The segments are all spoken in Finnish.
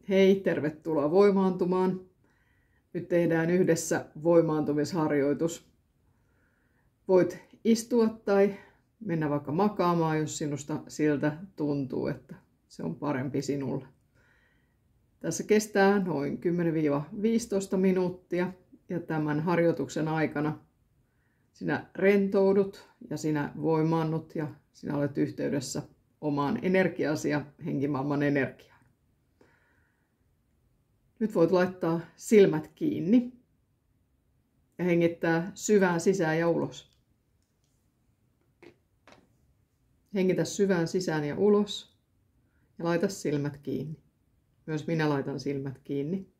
Hei, tervetuloa voimaantumaan. Nyt tehdään yhdessä voimaantumisharjoitus. Voit istua tai mennä vaikka makaamaan, jos sinusta siltä tuntuu, että se on parempi sinulle. Tässä kestää noin 10-15 minuuttia ja tämän harjoituksen aikana sinä rentoudut ja sinä voimaannut ja sinä olet yhteydessä omaan energiaasi ja henkimaailman energiaan. Nyt voit laittaa silmät kiinni ja hengittää syvään sisään ja ulos. Hengitä syvään sisään ja ulos ja laita silmät kiinni. Myös minä laitan silmät kiinni.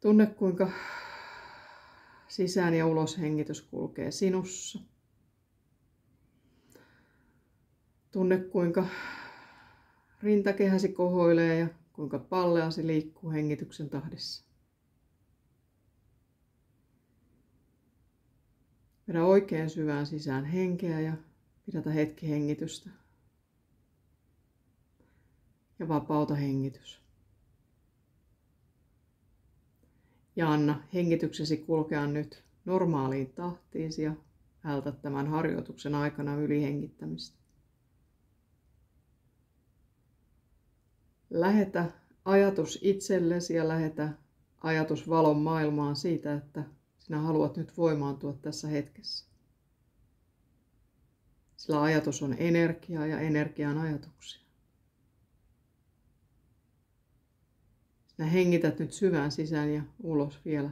Tunne, kuinka sisään ja ulos hengitys kulkee sinussa. Tunne, kuinka rintakehäsi kohoilee ja kuinka palleasi liikkuu hengityksen tahdissa. Vedä oikein syvään sisään henkeä ja pidätä hetki hengitystä. Ja vapauta hengitys. Ja anna hengityksesi kulkea nyt normaaliin tahtiisi ja vältä tämän harjoituksen aikana ylihengittämistä. Lähetä ajatus itsellesi ja lähetä ajatus valon maailmaan siitä, että sinä haluat nyt voimaantua tässä hetkessä. Sillä ajatus on energiaa ja energia on ajatuksia. Sinä hengität nyt syvään sisään ja ulos vielä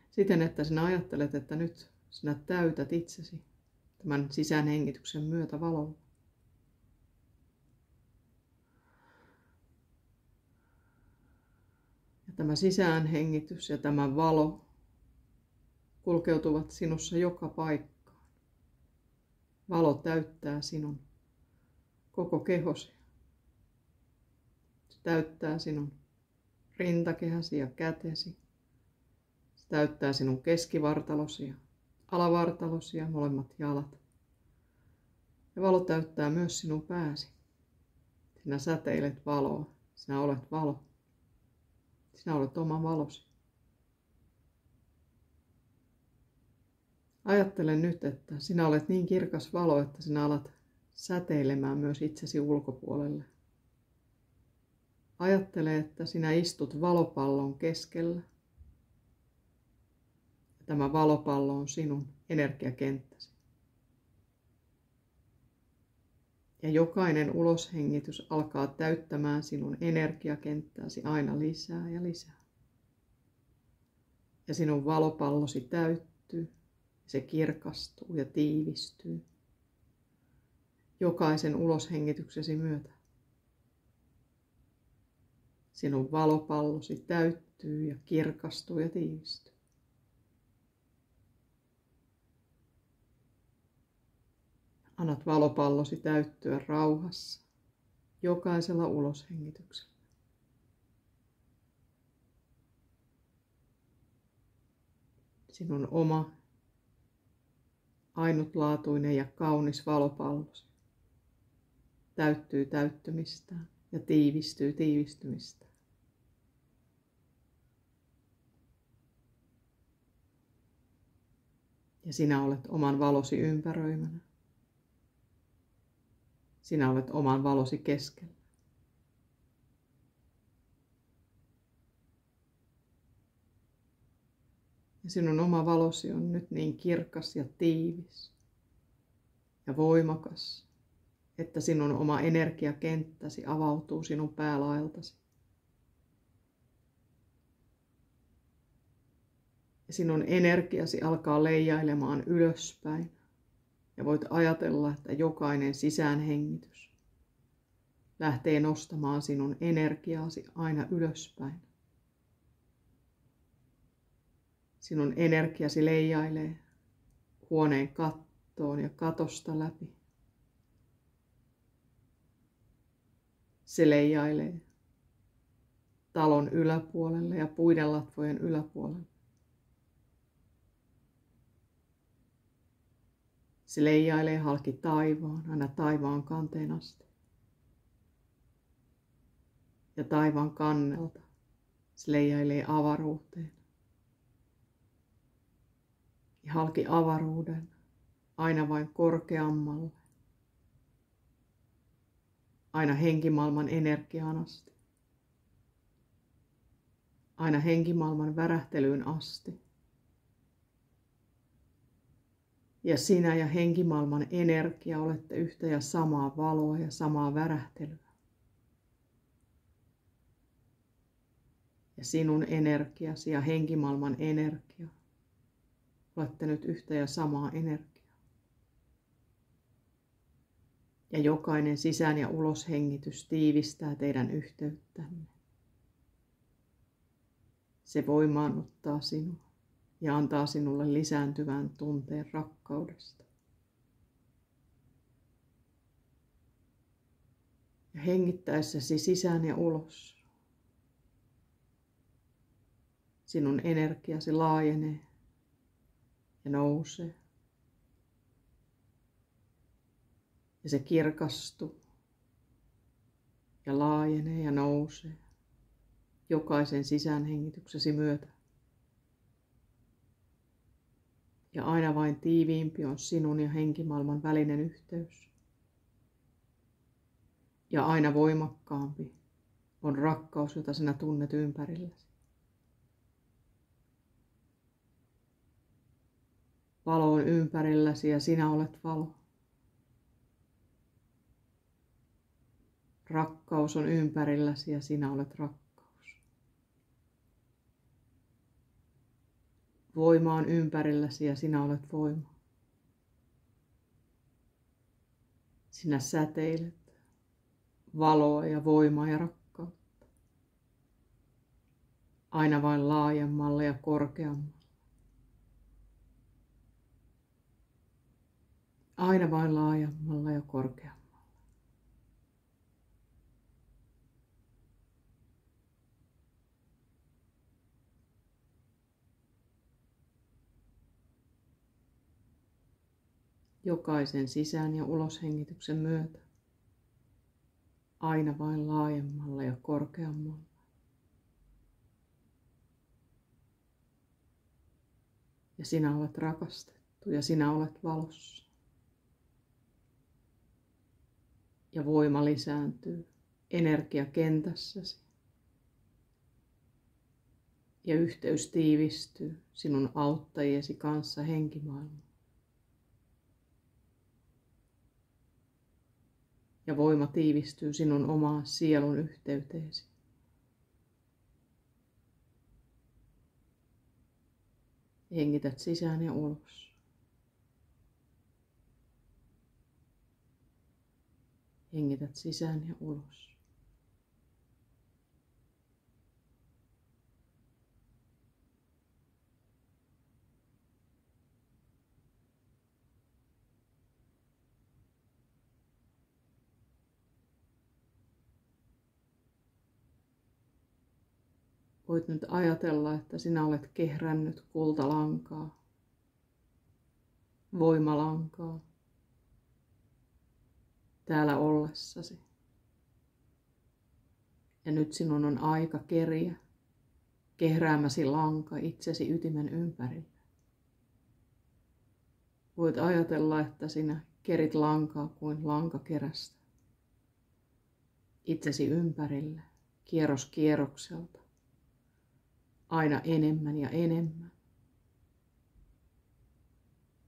siten, että sinä ajattelet, että nyt sinä täytät itsesi tämän sisäänhengityksen myötä valolla. Ja tämä sisäänhengitys ja tämä valo kulkeutuvat sinussa joka paikkaan. Valo täyttää sinun koko kehosi. Se täyttää sinun rintakehäsi ja kätesi. Se täyttää sinun keskivartalosi ja alavartalosi ja molemmat jalat. Ja valo täyttää myös sinun pääsi. Sinä säteilet valoa. Sinä olet valo. Sinä olet oma valosi. Ajattele nyt, että sinä olet niin kirkas valo, että sinä alat säteilemään myös itsesi ulkopuolelle. Ajattele, että sinä istut valopallon keskellä. Ja tämä valopallo on sinun energiakenttäsi. Ja jokainen uloshengitys alkaa täyttämään sinun energiakenttäsi aina lisää ja lisää. Ja sinun valopallosi täyttyy, se kirkastuu ja tiivistyy jokaisen uloshengityksesi myötä. Sinun valopallosi täyttyy ja kirkastuu ja tiivistyy. Annat valopallosi täyttyä rauhassa jokaisella uloshengityksellä. Sinun oma ainutlaatuinen ja kaunis valopallosi täyttyy täyttymistään ja tiivistyy tiivistymistään. Ja sinä olet oman valosi ympäröimänä. Sinä olet oman valosi keskellä. Ja sinun oma valosi on nyt niin kirkas ja tiivis ja voimakas, että sinun oma energiakenttäsi avautuu sinun päälaeltasi. Ja sinun energiasi alkaa leijailemaan ylöspäin. Ja voit ajatella, että jokainen sisäänhengitys lähtee nostamaan sinun energiaasi aina ylöspäin. Sinun energiasi leijailee huoneen kattoon ja katosta läpi. Se leijailee talon yläpuolelle ja puiden latvojen yläpuolelle. Se leijailee halki taivaan, aina taivaan kanteen asti. ja taivaan kannelta se leijailee avaruuteen. Ja halki avaruuden aina vain korkeammalle, aina henkimaailman energiaan asti, aina henkimaailman värähtelyyn asti. Ja sinä ja henkimaailman energia olette yhtä ja samaa valoa ja samaa värähtelyä. Ja sinun energiasi ja henkimaailman energia olette nyt yhtä ja samaa energiaa. Ja jokainen sisään- ja uloshengitys tiivistää teidän yhteyttänne. Se voimaannuttaa sinua ja antaa sinulle lisääntyvän tunteen rakkaudesta. Ja hengittäessäsi sisään ja ulos, sinun energiasi laajenee ja nousee. Ja se kirkastuu ja laajenee ja nousee jokaisen sisäänhengityksesi myötä. Ja aina vain tiiviimpi on sinun ja henkimaailman välinen yhteys. Ja aina voimakkaampi on rakkaus, jota sinä tunnet ympärilläsi. Valo on ympärilläsi ja sinä olet valo. Rakkaus on ympärilläsi ja sinä olet rakkaus. Voima on ympärilläsi ja sinä olet voima. Sinä säteilet valoa ja voimaa ja rakkautta. Aina vain laajemmalle ja korkeammalle. Aina vain laajemmalla ja korkeammalla. Jokaisen sisään- ja uloshengityksen myötä. Aina vain laajemmalla ja korkeammalla. Ja sinä olet rakastettu ja sinä olet valossa. Ja voima lisääntyy energiakentässäsi. Ja yhteys tiivistyy sinun auttajiesi kanssa henkimaailmaan. Ja voima tiivistyy sinun omaan sielun yhteyteesi. Hengität sisään ja ulos. Hengität sisään ja ulos. Voit nyt ajatella, että sinä olet kehrännyt kultalankaa, voimalankaa, täällä ollessasi. Ja nyt sinun on aika keriä kehräämäsi lanka itsesi ytimen ympärille. Voit ajatella, että sinä kerit lankaa kuin lankakerästä. Itsesi ympärille, kierros kierrokselta. Aina enemmän ja enemmän.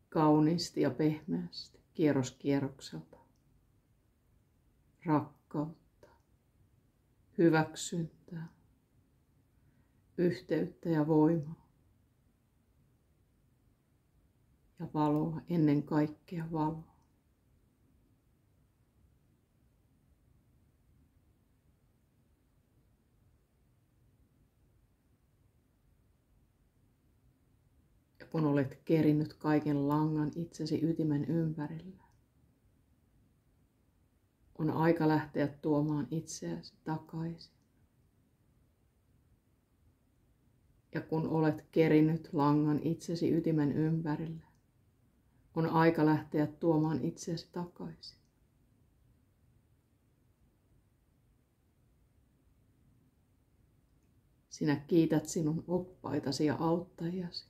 Kauniisti ja pehmeästi, kierros kierrokselta. Rakkautta, hyväksyntää, yhteyttä ja voimaa. Ja valoa, ennen kaikkea valoa. Ja kun olet kerinnyt kaiken langan itsesi ytimen ympärillä, on aika lähteä tuomaan itseäsi takaisin. Ja kun olet kerinnyt langan itsesi ytimen ympärille, on aika lähteä tuomaan itseäsi takaisin. Sinä kiität sinun oppaitasi ja auttajiasi.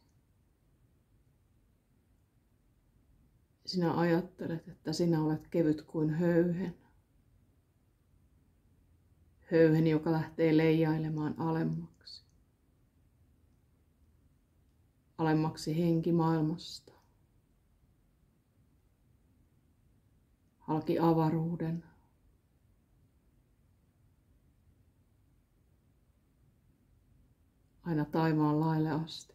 Sinä ajattelet, että sinä olet kevyt kuin höyhen. Höyhen, joka lähtee leijailemaan alemmaksi. Alemmaksi henkimaailmasta. Halki avaruuden. Aina taivaan laelle asti.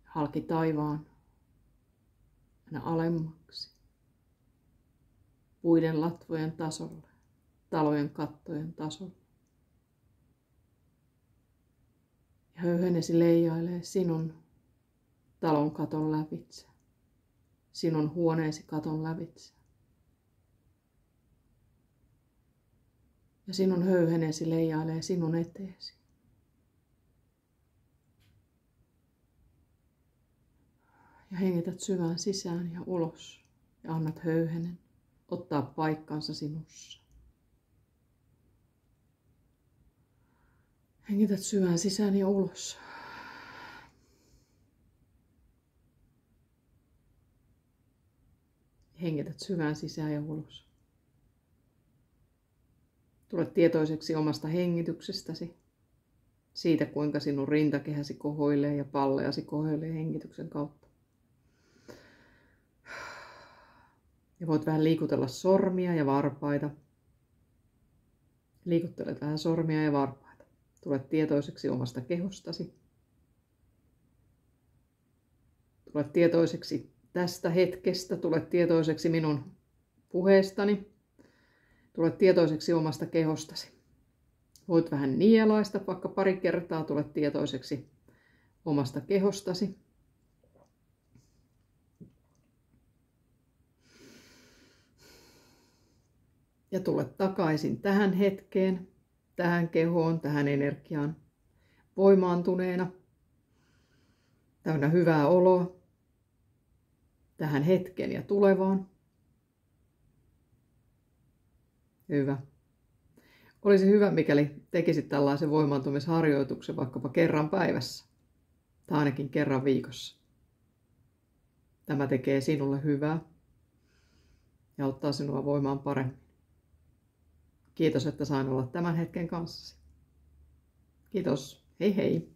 Halki taivaan. Aina alemmaksi. Puiden latvojen tasolle. Talojen kattojen tasolle. Ja höyhenesi leijailee sinun talon katon lävitse. Sinun huoneesi katon lävitse. Ja sinun höyhenesi leijailee sinun eteesi. Ja hengität syvään sisään ja ulos ja annat höyhenen ottaa paikkansa sinussa. Hengität syvään sisään ja ulos. Hengität syvään sisään ja ulos. Tule tietoiseksi omasta hengityksestäsi, siitä kuinka sinun rintakehäsi kohoilee ja palleasi kohoilee hengityksen kautta. Ja voit vähän liikutella sormia ja varpaita. Liikuttelet vähän sormia ja varpaita. Tule tietoiseksi omasta kehostasi. Tule tietoiseksi tästä hetkestä. Tule tietoiseksi minun puheestani. Tule tietoiseksi omasta kehostasi. Voit vähän nielaista, vaikka pari kertaa tule tietoiseksi omasta kehostasi. Ja tule takaisin tähän hetkeen, tähän kehoon, tähän energiaan, voimaantuneena, täynnä hyvää oloa, tähän hetkeen ja tulevaan. Hyvä. Olisi hyvä, mikäli tekisit tällaisen voimaantumisharjoituksen vaikkapa kerran päivässä tai ainakin kerran viikossa. Tämä tekee sinulle hyvää ja auttaa sinua voimaan paremmin. Kiitos, että sain olla tämän hetken kanssasi. Kiitos. Hei hei.